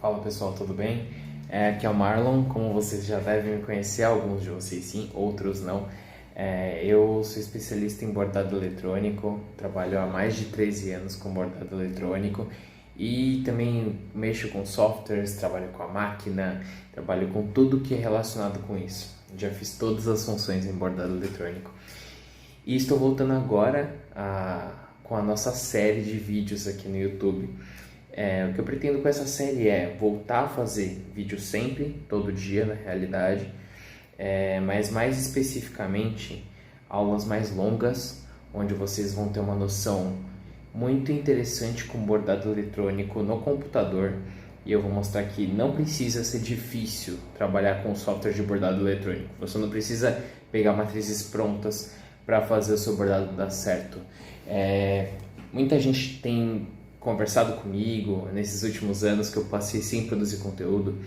Fala pessoal, tudo bem? Aqui é o Marlon, como vocês já devem me conhecer, alguns de vocês sim, outros não. Eu sou especialista em bordado eletrônico, trabalho há mais de 13 anos com bordado eletrônico e também mexo com softwares, trabalho com a máquina, trabalho com tudo que é relacionado com isso. Já fiz todas as funções em bordado eletrônico. E estou voltando agora com a nossa série de vídeos aqui no YouTube. O que eu pretendo com essa série é voltar a fazer vídeo sempre, todo dia na realidade, mas mais especificamente aulas mais longas, onde vocês vão ter uma noção muito interessante com bordado eletrônico no computador. E eu vou mostrar que não precisa ser difícil trabalhar com software de bordado eletrônico. Você não precisa pegar matrizes prontas para fazer o seu bordado dar certo. Muita gente tem conversado comigo nesses últimos anos que eu passei sem produzir conteúdo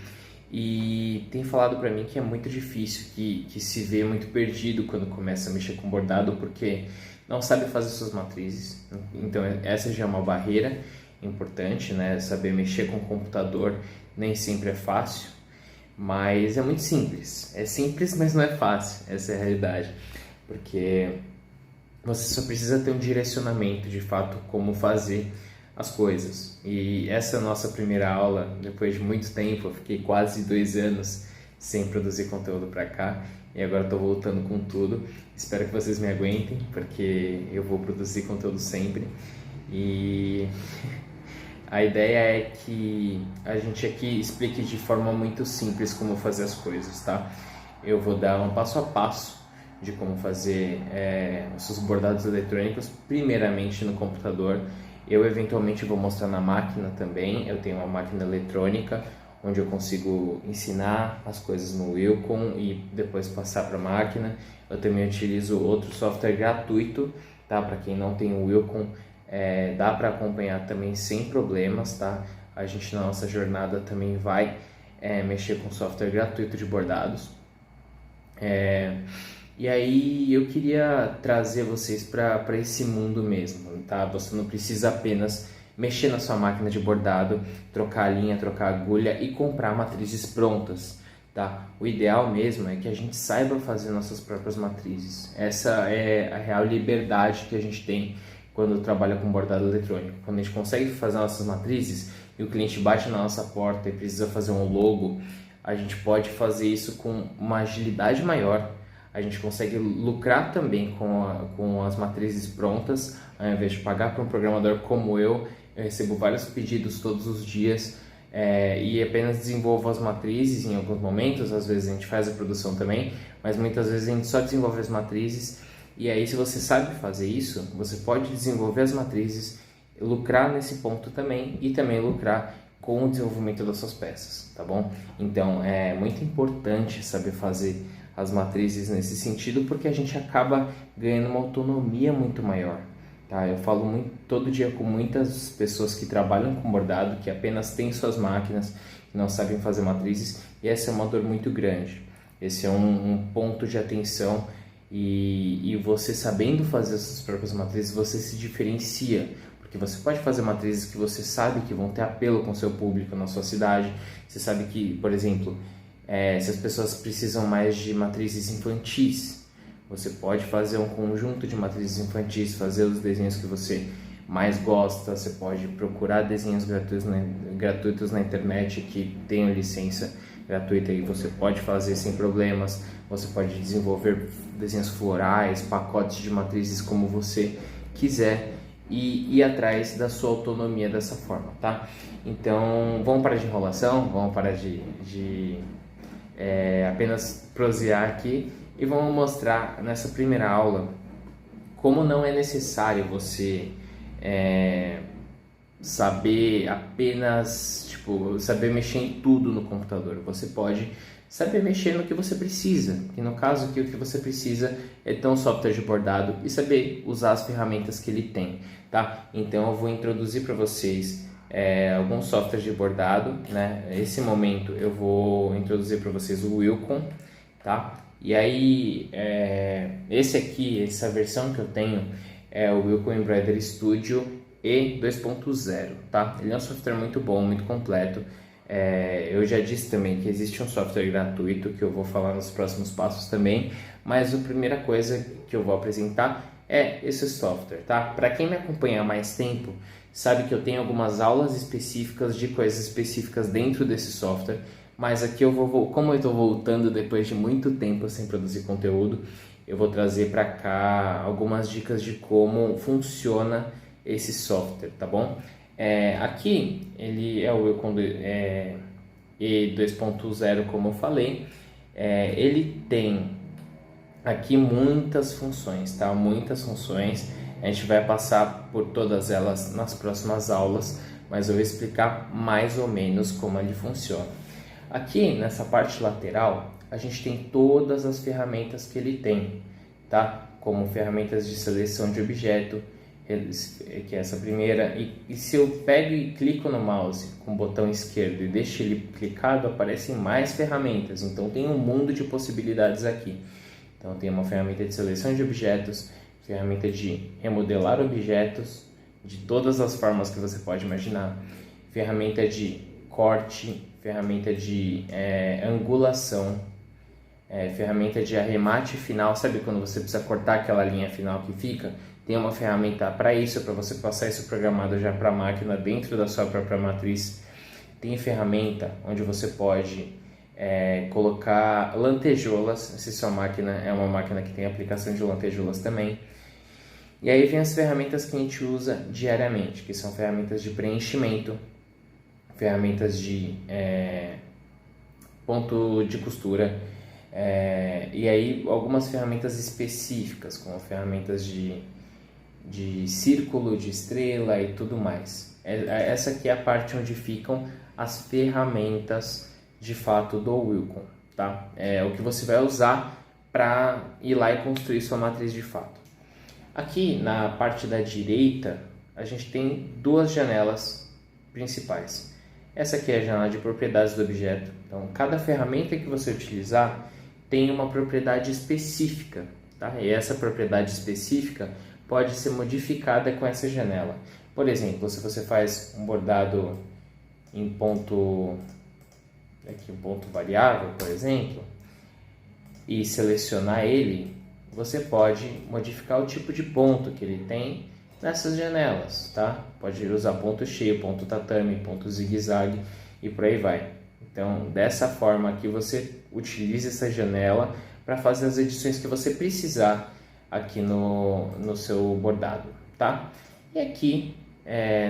e tem falado para mim que é muito difícil, que se vê muito perdido quando começa a mexer com bordado porque não sabe fazer suas matrizes. Então essa já é uma barreira importante, né? Saber mexer com o computador nem sempre é fácil, mas é muito simples. É simples, mas não é fácil, essa é a realidade, porque você só precisa ter um direcionamento de fato como fazer as coisas. E essa é a nossa primeira aula. Depois de muito tempo, eu fiquei quase 2 anos sem produzir conteúdo para cá e agora estou voltando com tudo. Espero que vocês me aguentem, porque eu vou produzir conteúdo sempre. E a ideia é que a gente aqui explique de forma muito simples como fazer as coisas, tá? Eu vou dar um passo a passo de como fazer os seus bordados eletrônicos, primeiramente no computador. Eu eventualmente vou mostrar na máquina também. Eu tenho uma máquina eletrônica onde eu consigo ensinar as coisas no Wacom e depois passar para a máquina. Eu também utilizo outro software gratuito, tá? Para quem não tem o Wacom, dá para acompanhar também sem problemas, tá? A gente na nossa jornada também vai mexer com software gratuito de bordados. E aí eu queria trazer vocês para esse mundo mesmo, tá? Você não precisa apenas mexer na sua máquina de bordado, trocar a linha, trocar a agulha e comprar matrizes prontas, tá? O ideal mesmo é que a gente saiba fazer nossas próprias matrizes. Essa é a real liberdade que a gente tem quando trabalha com bordado eletrônico. Quando a gente consegue fazer nossas matrizes e o cliente bate na nossa porta e precisa fazer um logo, a gente pode fazer isso com uma agilidade maior. A gente consegue lucrar também com as matrizes prontas, ao invés de pagar para um programador como eu recebo vários pedidos todos os dias e apenas desenvolvo as matrizes em alguns momentos. Às vezes a gente faz a produção também, mas muitas vezes a gente só desenvolve as matrizes. E aí, se você sabe fazer isso, você pode desenvolver as matrizes, lucrar nesse ponto também e também lucrar com o desenvolvimento das suas peças, tá bom? Então é muito importante saber fazer as matrizes nesse sentido, porque a gente acaba ganhando uma autonomia muito maior, tá? Eu falo muito, todo dia com muitas pessoas que trabalham com bordado, que apenas têm suas máquinas, que não sabem fazer matrizes, e essa é uma dor muito grande. Esse é um ponto de atenção, e você sabendo fazer as suas próprias matrizes, você se diferencia, porque você pode fazer matrizes que você sabe que vão ter apelo com o seu público na sua cidade. Você sabe que, por exemplo, se as pessoas precisam mais de matrizes infantis, você pode fazer um conjunto de matrizes infantis, fazer os desenhos que você mais gosta. Você pode procurar desenhos gratuitos na internet que tenham licença gratuita e você pode fazer sem problemas. Você pode desenvolver desenhos florais, pacotes de matrizes como você quiser e ir atrás da sua autonomia dessa forma, tá? Então vamos parar de enrolação, vamos parar de apenas prosear aqui e vamos mostrar nessa primeira aula como não é necessário você saber apenas saber mexer em tudo no computador. Você pode saber mexer no que você precisa, e no caso aqui o que você precisa é ter um software de bordado e saber usar as ferramentas que ele tem, tá? Então eu vou introduzir para vocês alguns softwares de bordado, né? Nesse momento eu vou introduzir para vocês o Wacom, tá? E aí essa versão que eu tenho é o Wacom Embroidery Studio E 2.0, tá? Ele é um software muito bom, muito completo. Eu já disse também que existe um software gratuito que eu vou falar nos próximos passos também, mas a primeira coisa que eu vou apresentar é esse software, tá? Para quem me acompanha há mais tempo, sabe que eu tenho algumas aulas específicas de coisas específicas dentro desse software, mas aqui como eu estou voltando depois de muito tempo sem produzir conteúdo, eu vou trazer para cá algumas dicas de como funciona esse software, tá bom? Aqui ele é o Wilcon E2.0, como eu falei. Ele tem aqui muitas funções, tá? Muitas funções. A gente vai passar por todas elas nas próximas aulas, mas eu vou explicar mais ou menos como ele funciona. Aqui nessa parte lateral, a gente tem todas as ferramentas que ele tem, tá? Como ferramentas de seleção de objeto, que é essa primeira, e se eu pego e clico no mouse com o botão esquerdo e deixo ele clicado, aparecem mais ferramentas. Então tem um mundo de possibilidades aqui. Então tem uma ferramenta de seleção de objetos, ferramenta de remodelar objetos de todas as formas que você pode imaginar, ferramenta de corte, ferramenta de angulação, ferramenta de arremate final. Sabe quando você precisa cortar aquela linha final que fica? Tem uma ferramenta para isso, para você passar isso programado já para a máquina dentro da sua própria matriz. Tem ferramenta onde você pode colocar lantejoulas, se sua máquina é uma máquina que tem aplicação de lantejoulas também. E aí vem as ferramentas que a gente usa diariamente, que são ferramentas de preenchimento, ferramentas de ponto de costura, e aí algumas ferramentas específicas, como ferramentas de círculo, de estrela e tudo mais. Essa aqui é a parte onde ficam as ferramentas de fato do Wilcon, tá? É o que você vai usar para ir lá e construir sua matriz de fato. Aqui na parte da direita, a gente tem duas janelas principais. Essa aqui é a janela de propriedades do objeto. Então, cada ferramenta que você utilizar tem uma propriedade específica, tá? E essa propriedade específica pode ser modificada com essa janela. Por exemplo, se você faz um bordado em ponto variável, por exemplo, e selecionar ele, você pode modificar o tipo de ponto que ele tem nessas janelas, tá? Pode usar ponto cheio, ponto tatame, ponto zigue-zague e por aí vai. Então, dessa forma aqui, você utiliza essa janela para fazer as edições que você precisar aqui no seu bordado, tá? E aqui,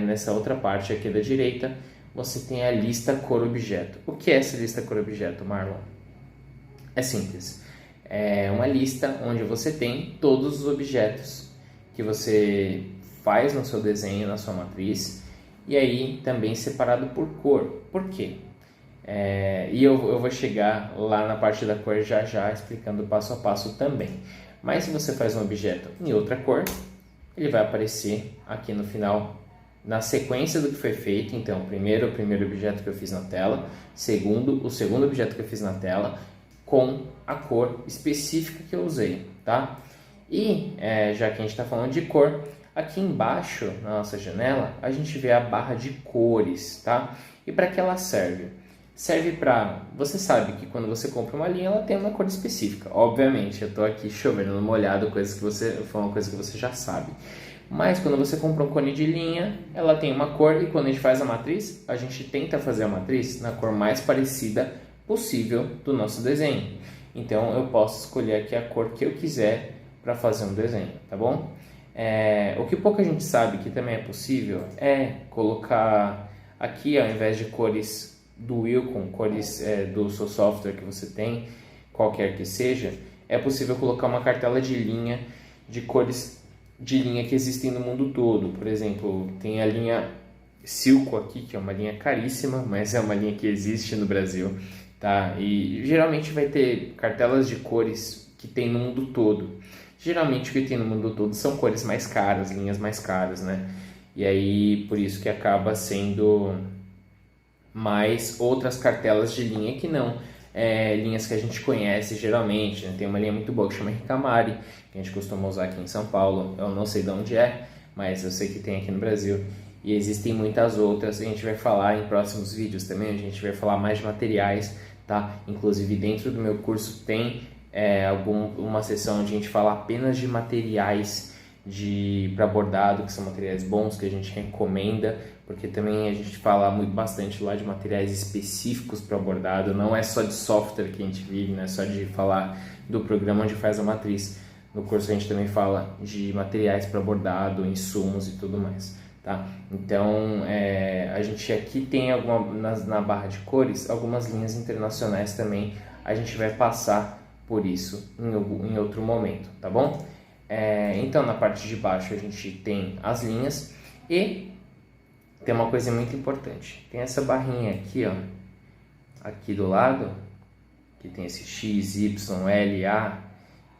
nessa outra parte aqui da direita, você tem a lista cor objeto. O que é essa lista cor objeto, Marlon? É simples. É uma lista onde você tem todos os objetos que você faz no seu desenho, na sua matriz, e aí também separado por cor. Por quê? E eu vou chegar lá na parte da cor já explicando passo a passo também. Mas se você faz um objeto em outra cor, ele vai aparecer aqui no final, na sequência do que foi feito. Então, primeiro o primeiro objeto que eu fiz na tela, o segundo objeto que eu fiz na tela, com a cor específica que eu usei, tá? E já que a gente está falando de cor, aqui embaixo na nossa janela a gente vê a barra de cores, tá? E para que ela serve? Serve para... Você sabe que quando você compra uma linha, ela tem uma cor específica. Obviamente, eu estou aqui chovendo no molhado, foi uma coisa que você já sabe. Mas quando você compra um cone de linha, ela tem uma cor, e quando a gente faz a matriz, a gente tenta fazer a matriz na cor mais parecida possível do nosso desenho. Então, eu posso escolher aqui a cor que eu quiser para fazer um desenho, tá bom? O que pouca gente sabe que também é possível é colocar aqui, ao invés de cores do Wilcon, cores do seu software que você tem, qualquer que seja, é possível colocar uma cartela de linha de cores de linha que existem no mundo todo. Por exemplo, tem a linha Silco aqui, que é uma linha caríssima, mas é uma linha que existe no Brasil, tá? E geralmente vai ter cartelas de cores que tem no mundo todo. Geralmente o que tem no mundo todo são cores mais caras, linhas mais caras, né? E aí, por isso que acaba sendo mais outras cartelas de linha que não linhas que a gente conhece geralmente, né? Tem uma linha muito boa que chama Ricamari, que a gente costuma usar aqui em São Paulo. Eu não sei de onde é, mas eu sei que tem aqui no Brasil. e existem muitas outras. A gente vai falar em próximos vídeos também, a gente vai falar mais de materiais, tá? Inclusive dentro do meu curso tem uma seção onde a gente fala apenas de materiais para bordado, que são materiais bons, que a gente recomenda, porque também a gente fala bastante lá de materiais específicos para bordado, não é só de software que a gente vive, não é só de falar do programa onde faz a matriz. No curso a gente também fala de materiais para bordado, insumos e tudo mais, tá? Então, a gente aqui tem na barra de cores algumas linhas internacionais também, a gente vai passar por isso em outro momento, tá bom? Então, na parte de baixo a gente tem as linhas e tem uma coisa muito importante. Tem essa barrinha aqui, ó, aqui do lado, que tem esse X, Y, L, A.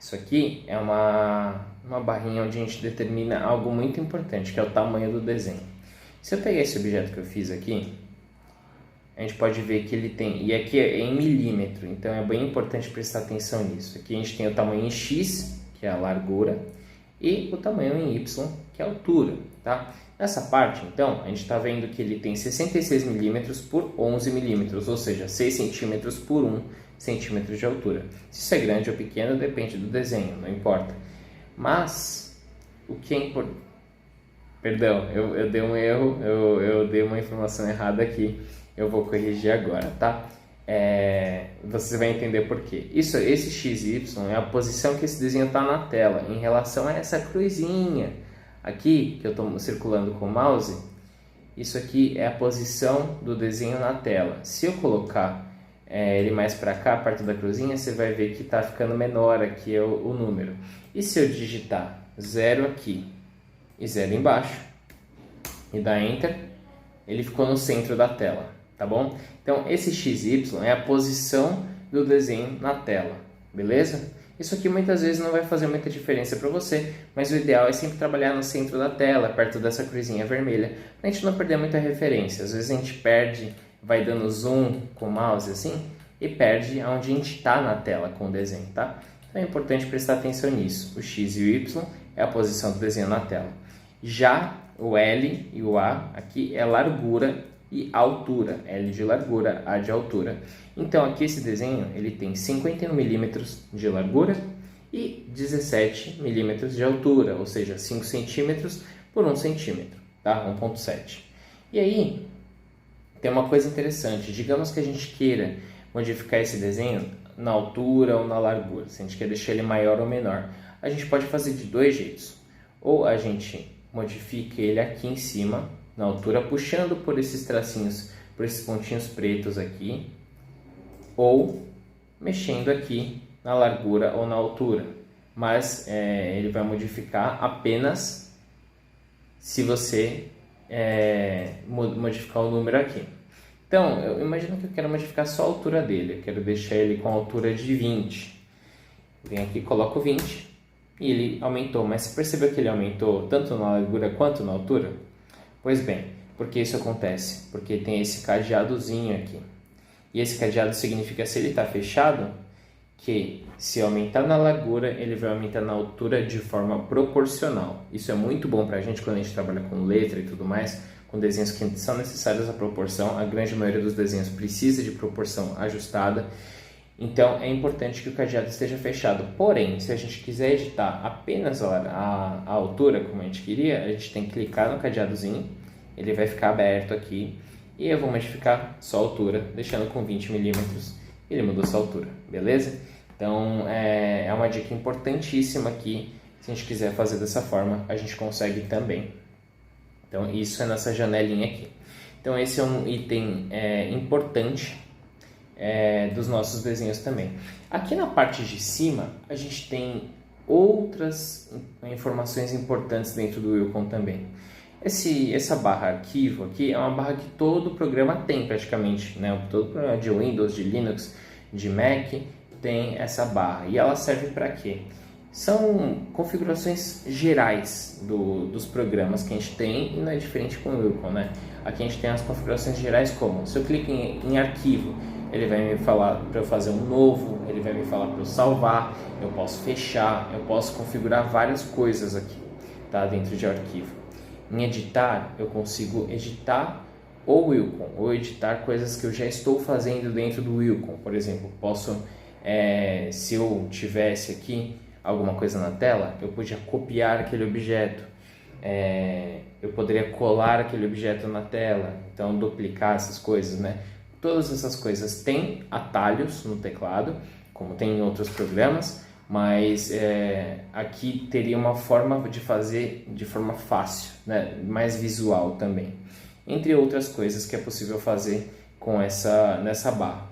Isso aqui é uma barrinha onde a gente determina algo muito importante, que é o tamanho do desenho. Se eu pegar esse objeto que eu fiz aqui, a gente pode ver que ele tem, e aqui é em milímetro, então é bem importante prestar atenção nisso. Aqui a gente tem o tamanho em X, que é a largura, e o tamanho em Y, que é a altura, tá? Nessa parte, então, a gente está vendo que ele tem 66 milímetros por 11 milímetros, ou seja, 6 centímetros por 1 centímetro de altura. Se isso é grande ou pequeno, depende do desenho, não importa. Mas, o que é importante... Perdão, eu dei um erro, eu dei uma informação errada aqui, eu vou corrigir agora, tá? Você vai entender por quê. Esse XY é a posição que esse desenho está na tela em relação a essa cruzinha aqui que eu estou circulando com o mouse. Isso aqui é a posição do desenho na tela. Se eu colocar ele mais para cá, perto da cruzinha, você vai ver que está ficando menor aqui o número. E se eu digitar 0 aqui e 0 embaixo e dar Enter, ele ficou no centro da tela, tá bom? Então, esse XY é a posição do desenho na tela, beleza? Isso aqui muitas vezes não vai fazer muita diferença para você, mas o ideal é sempre trabalhar no centro da tela, perto dessa cruzinha vermelha, para a gente não perder muita referência. Às vezes a gente perde, vai dando zoom com o mouse assim, e perde onde a gente está na tela com o desenho, tá? Então é importante prestar atenção nisso. O X e o Y é a posição do desenho na tela. Já o L e o A aqui é largura e altura, L de largura, A de altura. Então aqui esse desenho ele tem 51 milímetros de largura e 17 milímetros de altura, ou seja, 5 centímetros por 1 centímetro, tá? 1,7. E aí tem uma coisa interessante, digamos que a gente queira modificar esse desenho na altura ou na largura, se a gente quer deixar ele maior ou menor, a gente pode fazer de dois jeitos. Ou a gente modifica ele aqui em cima, na altura, puxando por esses tracinhos, por esses pontinhos pretos aqui, ou mexendo aqui na largura ou na altura. Mas ele vai modificar apenas se você modificar o número aqui. Então, eu imagino que eu quero modificar só a altura dele, eu quero deixar ele com a altura de 20. Venho aqui, coloco 20 e ele aumentou, mas você percebeu que ele aumentou tanto na largura quanto na altura? Pois bem, por que isso acontece? Porque tem esse cadeadozinho aqui. E esse cadeado significa, se ele está fechado, que se aumentar na largura, ele vai aumentar na altura de forma proporcional. Isso é muito bom para a gente quando a gente trabalha com letra e tudo mais, com desenhos que são necessários a proporção. A grande maioria dos desenhos precisa de proporção ajustada. Então, é importante que o cadeado esteja fechado. Porém, se a gente quiser editar apenas a altura, como a gente queria, a gente tem que clicar no cadeadozinho, ele vai ficar aberto aqui, e eu vou modificar só a altura, deixando com 20 milímetros, ele mudou sua altura, beleza? Então, é uma dica importantíssima aqui, se a gente quiser fazer dessa forma, a gente consegue também. Então, isso é nessa janelinha aqui. Então, esse é um item importante dos nossos desenhos também. Aqui na parte de cima, a gente tem outras informações importantes dentro do Wacom também. Essa barra arquivo aqui é uma barra que todo programa tem praticamente, né? Todo programa de Windows, de Linux, de Mac tem essa barra. E ela serve para quê? São configurações gerais dos programas que a gente tem, e não é diferente com o Wacom, né? Aqui a gente tem as configurações gerais como, se eu clico em arquivo, ele vai me falar para eu fazer um novo, ele vai me falar para eu salvar, eu posso fechar, eu posso configurar várias coisas aqui, tá? Dentro de arquivo. Em editar, eu consigo editar o Wilcon, ou editar coisas que eu já estou fazendo dentro do Wilcon. Por exemplo, posso, se eu tivesse aqui alguma coisa na tela, eu podia copiar aquele objeto. Eu poderia colar aquele objeto na tela, então duplicar essas coisas, né? Todas essas coisas têm atalhos no teclado, como tem em outros programas, mas aqui teria uma forma de fazer de forma fácil, né? Mais visual também, entre outras coisas que é possível fazer com nessa barra.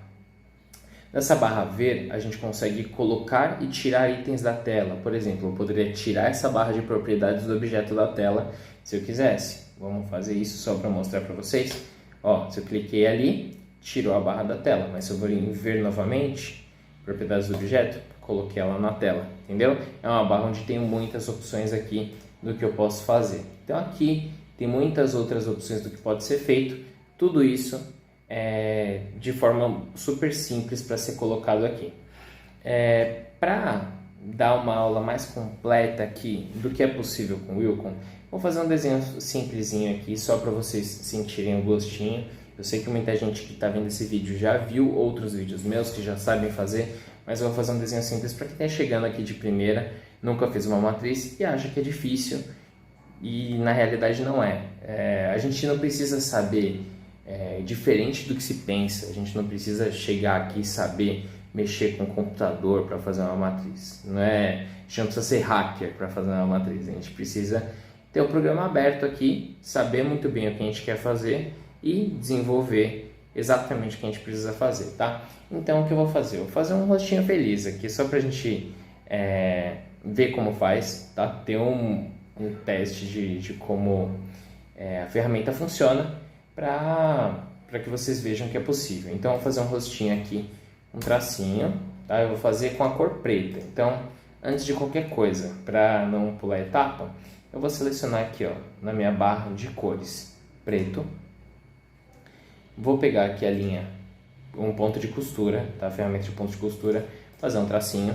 Nessa barra ver, a gente consegue colocar e tirar itens da tela. Por exemplo, eu poderia tirar essa barra de propriedades do objeto da tela se eu quisesse. Vamos fazer isso só para mostrar para vocês. Ó, se eu cliquei ali, tirou a barra da tela, mas se eu for em ver novamente, propriedades do objeto, coloquei ela na tela, entendeu? É uma barra onde tem muitas opções aqui do que eu posso fazer. Então aqui tem muitas outras opções do que pode ser feito, tudo isso de forma super simples para ser colocado aqui. Para dar uma aula mais completa aqui do que é possível com o Wilcon, vou fazer um desenho simplesinho aqui só para vocês sentirem o gostinho. Eu sei que muita gente que está vendo esse vídeo já viu outros vídeos meus que já sabem fazer, mas eu vou fazer um desenho simples para quem está chegando aqui de primeira, nunca fez uma matriz e acha que é difícil, e na realidade não é. A gente não precisa saber, diferente do que se pensa, a gente não precisa chegar aqui e saber mexer com o computador para fazer uma matriz. A gente não precisa ser hacker para fazer uma matriz, a gente precisa ter o programa aberto aqui, saber muito bem o que a gente quer fazer e desenvolver exatamente o que a gente precisa fazer, tá? Então, o que eu vou fazer? Eu vou fazer um rostinho feliz aqui, só pra gente ver como faz, tá? Ter um teste de como a ferramenta funciona para que vocês vejam que é possível. Então, eu vou fazer um rostinho aqui, um tracinho, tá? Eu vou fazer com a cor preta. Então, antes de qualquer coisa, para não pular etapa, eu vou selecionar aqui, ó, na minha barra de cores, preto. Vou pegar aqui a linha, um ponto de costura, tá? A ferramenta de ponto de costura, fazer um tracinho,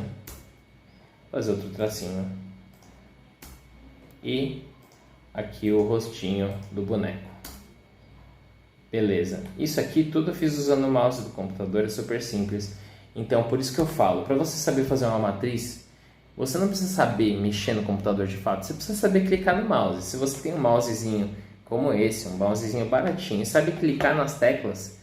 fazer outro tracinho e aqui o rostinho do boneco. Beleza, isso aqui tudo eu fiz usando o mouse do computador, é super simples. Então, por isso que eu falo, para você saber fazer uma matriz, você não precisa saber mexer no computador de fato, você precisa saber clicar no mouse. Se você tem um mousezinho como esse, um mousezinho baratinho, e sabe clicar nas teclas,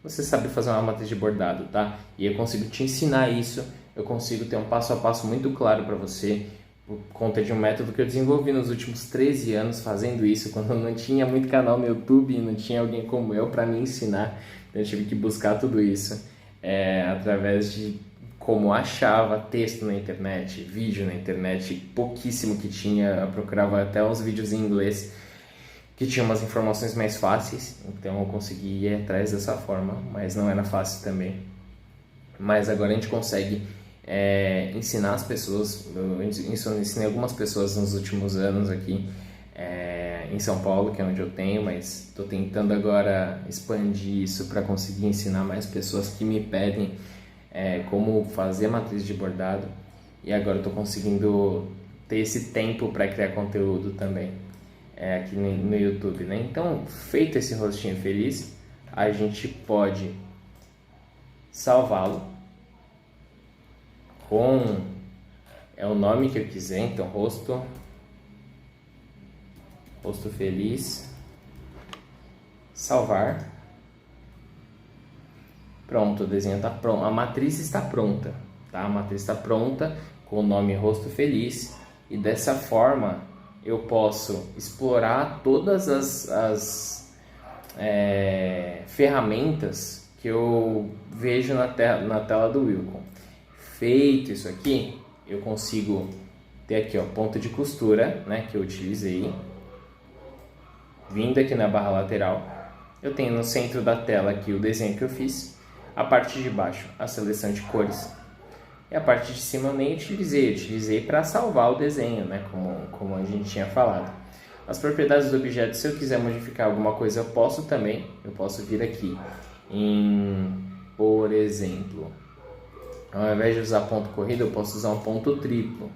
você sabe fazer uma matriz de bordado, tá? E eu consigo te ensinar isso, eu consigo ter um passo a passo muito claro para você, por conta de um método que eu desenvolvi nos últimos 13 anos fazendo isso, quando eu não tinha muito canal no YouTube, não tinha alguém como eu para me ensinar, então eu tive que buscar tudo isso através de como achava texto na internet, vídeo na internet, pouquíssimo que tinha, eu procurava até uns vídeos em inglês que tinha umas informações mais fáceis, então eu consegui ir atrás dessa forma, mas não era fácil também. Mas agora a gente consegue ensinar as pessoas, eu ensinei algumas pessoas nos últimos anos aqui em São Paulo, que é onde eu tenho, mas estou tentando agora expandir isso para conseguir ensinar mais pessoas que me pedem como fazer matriz de bordado, e agora estou conseguindo ter esse tempo para criar conteúdo também. Aqui no YouTube, né? Então, feito esse rostinho feliz, a gente pode salvá-lo com o nome que eu quiser. Então, rosto feliz, salvar. Pronto, o desenho está pronto, a matriz está pronta, tá? A matriz está pronta com o nome rosto feliz, e dessa forma eu posso explorar todas as ferramentas que eu vejo na tela do Wilcon. Feito isso aqui, eu consigo ter aqui, ó, ponto de costura, né, que eu utilizei. Vindo aqui na barra lateral, eu tenho no centro da tela aqui o desenho que eu fiz. A parte de baixo, a seleção de cores. E a parte de cima eu nem utilizei para salvar o desenho, né? Como a gente tinha falado. As propriedades do objeto, se eu quiser modificar alguma coisa, eu posso também. Eu posso vir aqui por exemplo, ao invés de usar ponto corrido, eu posso usar um ponto triplo,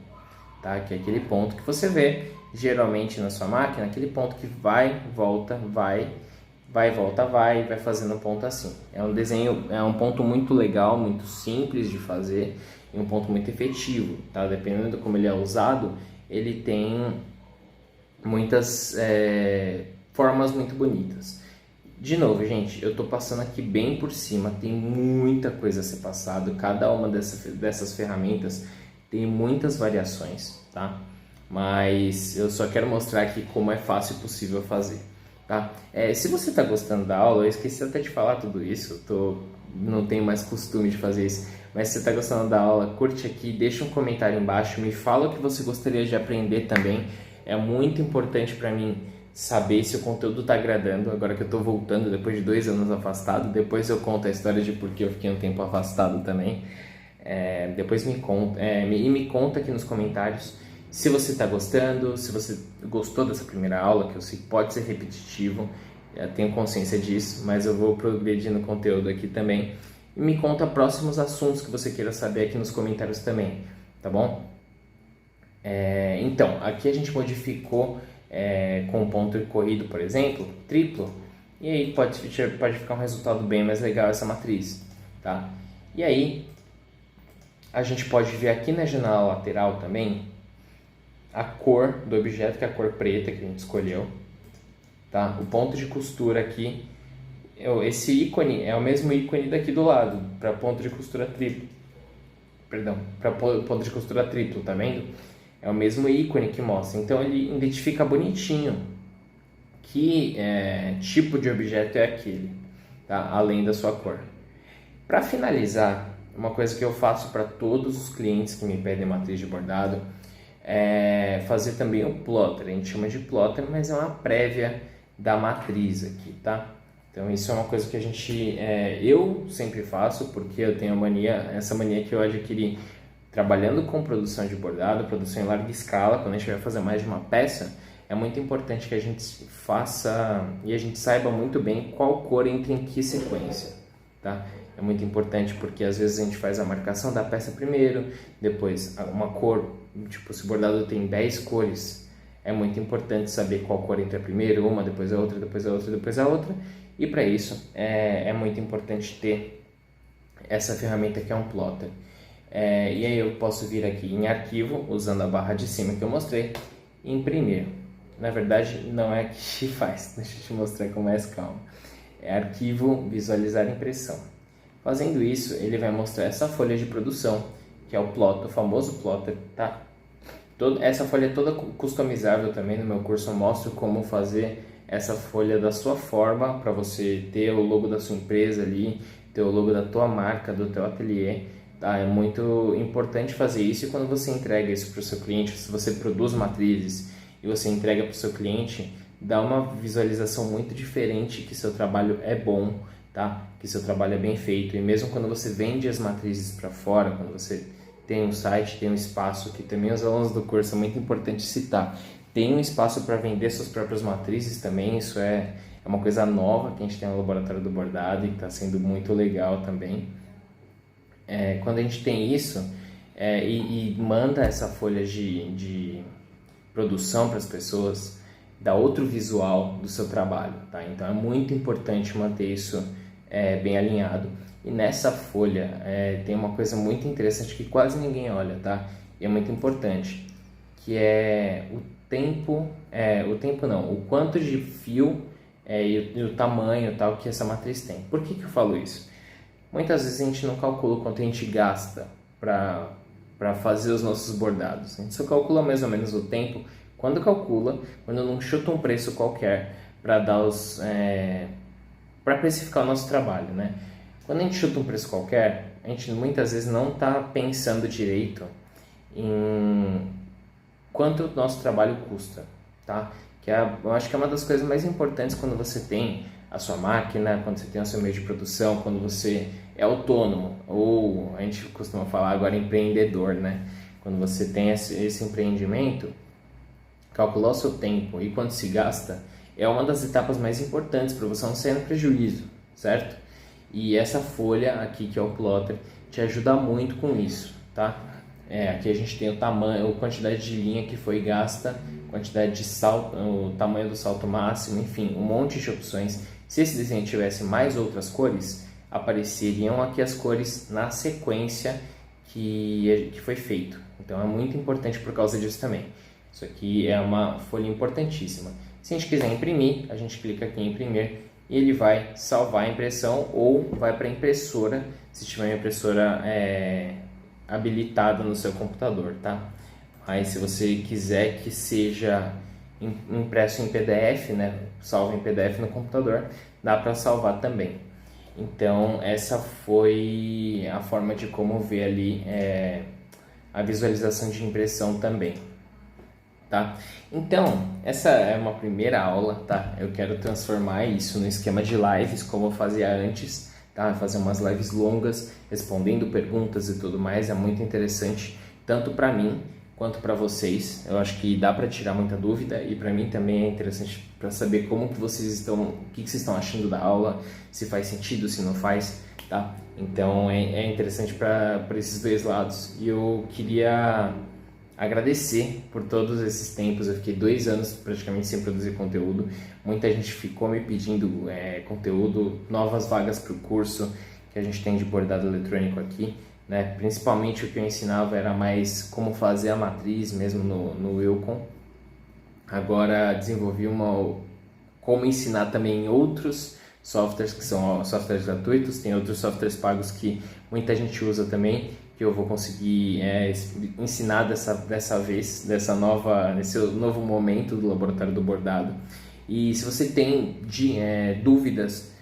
tá? Que é aquele ponto que você vê geralmente na sua máquina, aquele ponto que vai, volta, volta, vai fazendo um ponto assim. É um desenho, é um ponto muito legal, muito simples de fazer e um ponto muito efetivo, tá? Dependendo de como ele é usado, ele tem muitas formas muito bonitas. De novo, gente, eu tô passando aqui bem por cima, tem muita coisa a ser passado, cada uma dessas ferramentas tem muitas variações, tá? Mas eu só quero mostrar aqui como é fácil e possível fazer, tá? Se você está gostando da aula, eu esqueci até de falar tudo isso, não tenho mais costume de fazer isso, mas se você está gostando da aula, curte aqui, deixa um comentário embaixo, me fala o que você gostaria de aprender também, é muito importante para mim saber se o conteúdo está agradando, agora que eu estou voltando depois de 2 anos afastado, depois eu conto a história de por que eu fiquei um tempo afastado também, depois me conta aqui nos comentários se você está gostando, se você gostou dessa primeira aula, que eu sei que pode ser repetitivo, eu tenho consciência disso, mas eu vou progredir no conteúdo aqui também, e me conta próximos assuntos que você queira saber aqui nos comentários também, tá bom? Então, aqui a gente modificou com ponto corrido, por exemplo, triplo, e aí pode ficar um resultado bem mais legal essa matriz, tá? E aí, a gente pode ver aqui na janela lateral também a cor do objeto, que é a cor preta que a gente escolheu, tá? O ponto de costura aqui, esse ícone é o mesmo ícone daqui do lado, para ponto de costura triplo, para ponto de costura triplo, tá vendo? É o mesmo ícone que mostra, então ele identifica bonitinho que tipo de objeto é aquele, tá? Além da sua cor. Para finalizar, uma coisa que eu faço para todos os clientes que me pedem matriz de bordado é fazer também o plotter. A gente chama de plotter, mas é uma prévia da matriz aqui, tá? Então isso é uma coisa que eu sempre faço, porque eu tenho essa mania que eu adquiri trabalhando com produção de bordado, produção em larga escala. Quando a gente vai fazer mais de uma peça, é muito importante que a gente faça e a gente saiba muito bem qual cor entra em que sequência, tá? É muito importante porque às vezes a gente faz a marcação da peça primeiro, depois uma cor, tipo se o bordado tem 10 cores, é muito importante saber qual cor entra primeiro, uma, depois a outra, depois a outra, depois a outra, e para isso é muito importante ter essa ferramenta que é um plotter. E aí eu posso vir aqui em arquivo, usando a barra de cima que eu mostrei, e imprimir. Na verdade, não é que faz, deixa eu te mostrar com mais calma. É arquivo, visualizar impressão. Fazendo isso, ele vai mostrar essa folha de produção, que é o plotter, o famoso plotter, tá? Essa folha é toda customizável também, no meu curso eu mostro como fazer essa folha da sua forma, para você ter o logo da sua empresa ali, ter o logo da tua marca, do teu ateliê. Tá? É muito importante fazer isso, e quando você entrega isso para o seu cliente, se você produz matrizes e você entrega para o seu cliente, dá uma visualização muito diferente que seu trabalho é bom, tá? Que seu trabalho é bem feito. E mesmo quando você vende as matrizes para fora, quando você tem um site, tem um espaço, que também os alunos do curso é muito importante citar, tem um espaço para vender suas próprias matrizes também. Isso é uma coisa nova que a gente tem no Laboratório do Bordado e está sendo muito legal também. Quando a gente tem isso e manda essa folha de produção para as pessoas, dá outro visual do seu trabalho, tá? Então é muito importante manter isso bem alinhado. E nessa folha tem uma coisa muito interessante que quase ninguém olha, tá? E é muito importante, que é o tempo não, o quanto de fio e o tamanho tal que essa matriz tem. Por que eu falo isso? Muitas vezes a gente não calcula o quanto a gente gasta para fazer os nossos bordados. A gente só calcula mais ou menos o tempo. Quando não chuta um preço qualquer para precificar o nosso trabalho, né? Quando a gente chuta um preço qualquer, a gente muitas vezes não está pensando direito em quanto o nosso trabalho custa, tá? Eu acho que é uma das coisas mais importantes quando você tem a sua máquina, quando você tem o seu meio de produção, quando você é autônomo, ou a gente costuma falar agora empreendedor, né? Quando você tem esse empreendimento, calcular o seu tempo e quanto se gasta é uma das etapas mais importantes para você não sair no prejuízo, certo? E essa folha aqui, que é o plotter, te ajuda muito com isso, tá? Aqui a gente tem o tamanho, a quantidade de linha que foi gasta quantidade de salto, o tamanho do salto máximo, enfim, um monte de opções. Se esse desenho tivesse mais outras cores, apareceriam aqui as cores na sequência que foi feito. Então é muito importante por causa disso também. Isso aqui é uma folha importantíssima. Se a gente quiser imprimir, a gente clica aqui em imprimir e ele vai salvar a impressão ou vai para a impressora, se tiver uma impressora habilitada no seu computador, tá? Aí se você quiser que seja impresso em PDF, né, salvo em PDF no computador, dá para salvar também. Então essa foi a forma de como ver ali a visualização de impressão também, tá? Então essa é uma primeira aula, tá? Eu quero transformar isso no esquema de lives como eu fazia antes, tá? Fazer umas lives longas respondendo perguntas e tudo mais, é muito interessante tanto para mim quanto para vocês. Eu acho que dá para tirar muita dúvida e para mim também é interessante para saber como que vocês estão, o que vocês estão achando da aula, se faz sentido, se não faz, tá? Então é interessante para esses dois lados. E eu queria agradecer por todos esses tempos. Eu fiquei 2 anos praticamente sem produzir conteúdo. Muita gente ficou me pedindo conteúdo, novas vagas para o curso que a gente tem de bordado eletrônico aqui. Né? Principalmente o que eu ensinava era mais como fazer a matriz mesmo no Wilcon. Agora desenvolvi como ensinar também em outros softwares que são softwares gratuitos. Tem outros softwares pagos que muita gente usa também, que eu vou conseguir ensinar dessa vez, nesse novo momento do Laboratório do Bordado. E se você tem dúvidas,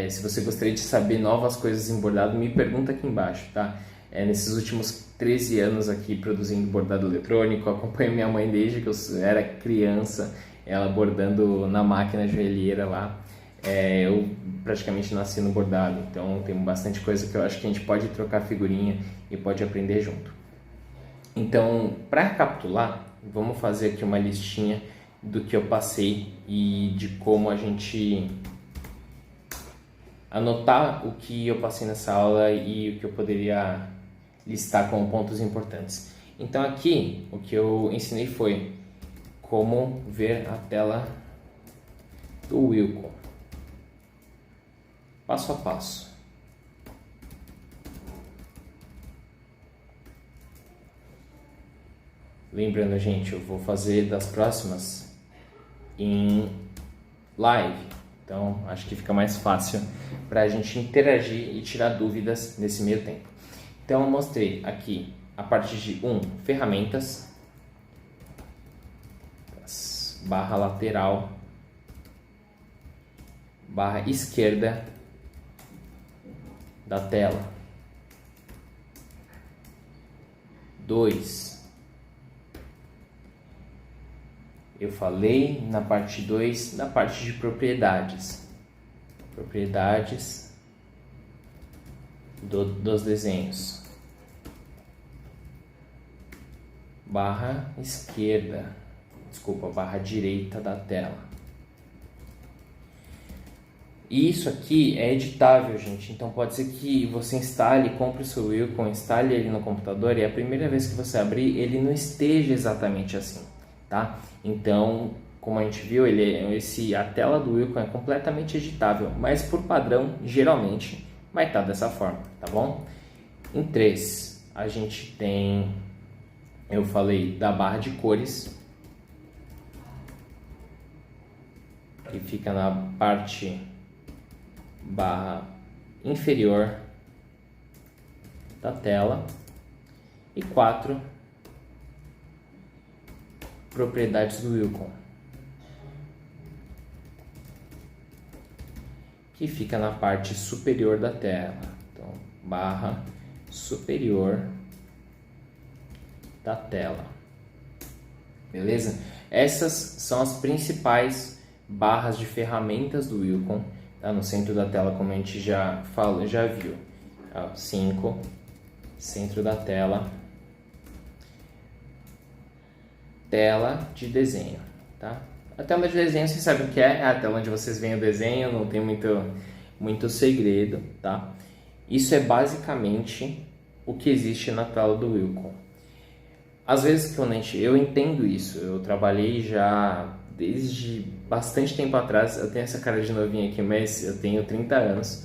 se você gostaria de saber novas coisas em bordado, me pergunta aqui embaixo, tá? Nesses últimos 13 anos aqui produzindo bordado eletrônico, acompanho minha mãe desde que eu era criança, ela bordando na máquina joelheira lá. Eu praticamente nasci no bordado, então tem bastante coisa que eu acho que a gente pode trocar figurinha e pode aprender junto. Então, para recapitular, vamos fazer aqui uma listinha do que eu passei e de como a gente anotar o que eu passei nessa aula e o que eu poderia listar como pontos importantes. Então aqui o que eu ensinei foi como ver a tela do Wilcon, passo a passo. Lembrando, gente, eu vou fazer das próximas em live, então acho que fica mais fácil para a gente interagir e tirar dúvidas nesse meio tempo. Então eu mostrei aqui a parte de ferramentas, barra lateral, barra esquerda da tela. 2. Eu falei na parte 2 da parte de propriedades. Propriedades dos desenhos. Barra esquerda, barra direita da tela. E isso aqui é editável, gente. Então pode ser que você instale, compre o seu Wilcon, instale ele no computador e a primeira vez que você abrir, ele não esteja exatamente assim, tá? Então, como a gente viu, a tela do Wilcon é completamente editável, mas por padrão, geralmente, vai estar dessa forma, tá bom? Em 3, a gente tem, eu falei da barra de cores, que fica na parte barra inferior da tela. E 4, propriedades do Wilcon, que fica na parte superior da tela. Então, barra superior da tela. Beleza? Essas são as principais barras de ferramentas do Wilcon, tá? No centro da tela, como a gente já viu. 5, centro da tela, tela de desenho, tá? A tela de desenho, vocês sabem o que é a tela onde vocês veem o desenho, não tem muito segredo, tá? Isso é basicamente o que existe na tela do Wilcon. às vezes eu entendo isso, eu trabalhei já desde bastante tempo atrás, eu tenho essa cara de novinha aqui, mas eu tenho 30 anos,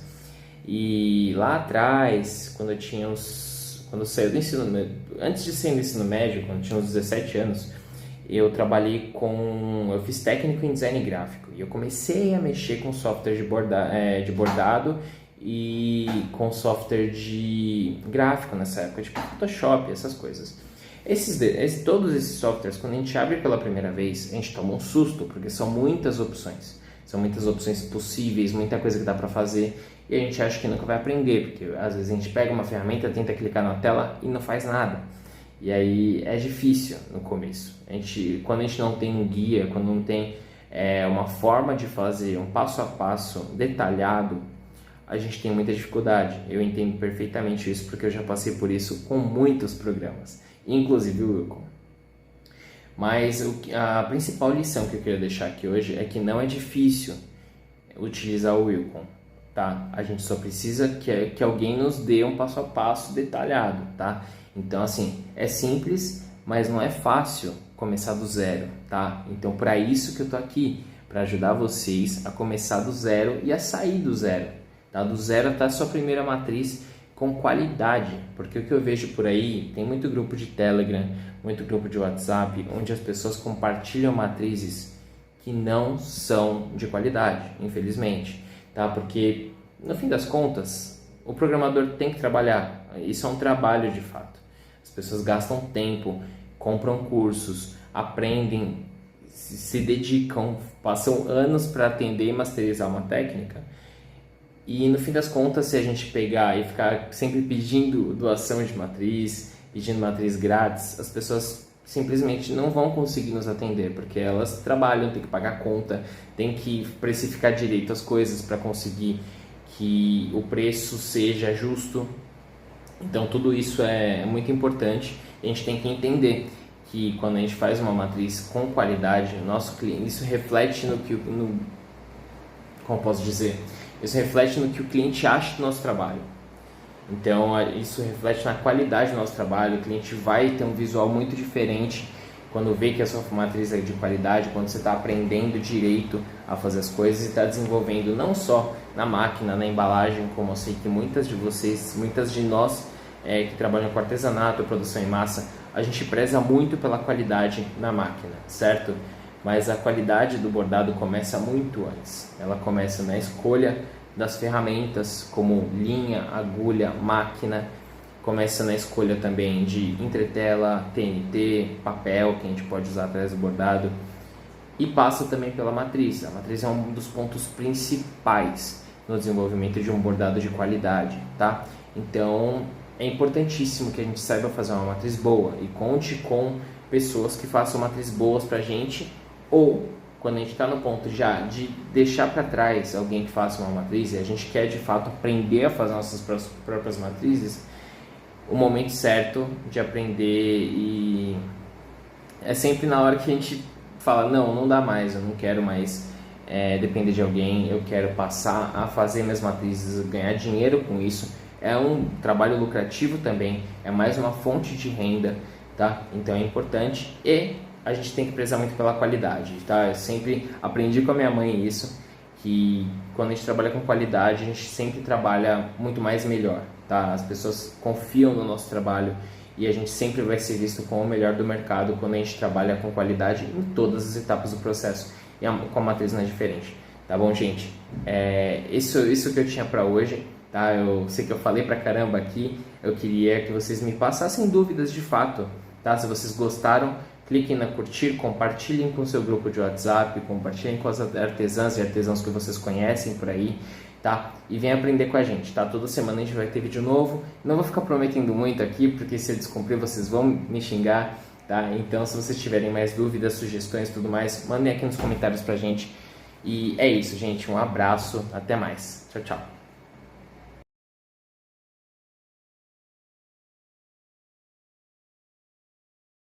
e lá atrás, quando eu saí do ensino médio, antes de sair do ensino médio, quando eu tinha uns 17 anos, eu fiz técnico em design gráfico, e eu comecei a mexer com software de bordado e com software de gráfico nessa época, tipo Photoshop, essas coisas. Todos esses softwares, quando a gente abre pela primeira vez, a gente toma um susto, porque são muitas opções possíveis, muita coisa que dá para fazer, e a gente acha que nunca vai aprender, porque às vezes a gente pega uma ferramenta, tenta clicar na tela e não faz nada. E aí é difícil no começo. Quando a gente não tem um guia, quando não tem uma forma de fazer um passo a passo detalhado, a gente tem muita dificuldade. Eu entendo perfeitamente isso, porque eu já passei por isso com muitos programas, inclusive o Wacom. Mas a principal lição que eu queria deixar aqui hoje é que não é difícil utilizar o Wacom, tá? A gente só precisa que alguém nos dê um passo a passo detalhado, tá? Então, assim, é simples, mas não é fácil começar do zero, tá? Então, para isso que eu tô aqui, para ajudar vocês a começar do zero e a sair do zero, tá? Do zero até a sua primeira matriz com qualidade, porque o que eu vejo por aí, tem muito grupo de Telegram, muito grupo de WhatsApp, onde as pessoas compartilham matrizes que não são de qualidade, infelizmente, tá? Porque, no fim das contas, o programador tem que trabalhar, isso é um trabalho de fato. As pessoas gastam tempo, compram cursos, aprendem, se dedicam, passam anos para aprender e masterizar uma técnica. E no fim das contas, se a gente pegar e ficar sempre pedindo doação de matriz, pedindo matriz grátis, as pessoas simplesmente não vão conseguir nos atender, porque elas trabalham, tem que pagar conta, tem que precificar direito as coisas para conseguir que o preço seja justo. Então tudo isso é muito importante. A gente tem que entender que quando a gente faz uma matriz com qualidade, nosso cliente, isso reflete como posso dizer? Isso reflete no que o cliente acha do nosso trabalho. Então, isso reflete na qualidade do nosso trabalho. O cliente vai ter um visual muito diferente quando vê que a sua matriz é de qualidade, quando você está aprendendo direito a fazer as coisas e está desenvolvendo não só na máquina, na embalagem, como eu sei que muitas de nós que trabalham com artesanato, produção em massa, a gente preza muito pela qualidade na máquina, certo? Mas a qualidade do bordado começa muito antes. Ela começa na escolha das ferramentas, como linha, agulha, máquina. Começa na escolha também de entretela, TNT, papel, que a gente pode usar atrás do bordado. E passa também pela matriz. A matriz é um dos pontos principais no desenvolvimento de um bordado de qualidade, tá? Então, é importantíssimo que a gente saiba fazer uma matriz boa e conte com pessoas que façam matriz boas pra gente, ou quando a gente está no ponto já de deixar para trás alguém que faça uma matriz e a gente quer de fato aprender a fazer nossas próprias matrizes, o momento certo de aprender e é sempre na hora que a gente fala, não dá mais, eu não quero mais depender de alguém, eu quero passar a fazer minhas matrizes, ganhar dinheiro com isso. É um trabalho lucrativo também, é mais uma fonte de renda, tá? Então é importante e a gente tem que prezar muito pela qualidade, tá? Eu sempre aprendi com a minha mãe isso, que quando a gente trabalha com qualidade, a gente sempre trabalha muito mais melhor, tá? As pessoas confiam no nosso trabalho e a gente sempre vai ser visto como o melhor do mercado quando a gente trabalha com qualidade em todas as etapas do processo. E com a matriz não é diferente, tá bom, gente? Isso que eu tinha para hoje, tá? Eu sei que eu falei pra caramba aqui, eu queria que vocês me passassem dúvidas de fato, tá? Se vocês gostaram, cliquem na curtir, compartilhem com o seu grupo de WhatsApp, compartilhem com as artesãs e artesãos que vocês conhecem por aí, tá? E venham aprender com a gente, tá? Toda semana a gente vai ter vídeo novo. Não vou ficar prometendo muito aqui, porque se eu descumprir vocês vão me xingar, tá? Então, se vocês tiverem mais dúvidas, sugestões e tudo mais, mandem aqui nos comentários pra gente. E é isso, gente. Um abraço. Até mais. Tchau, tchau.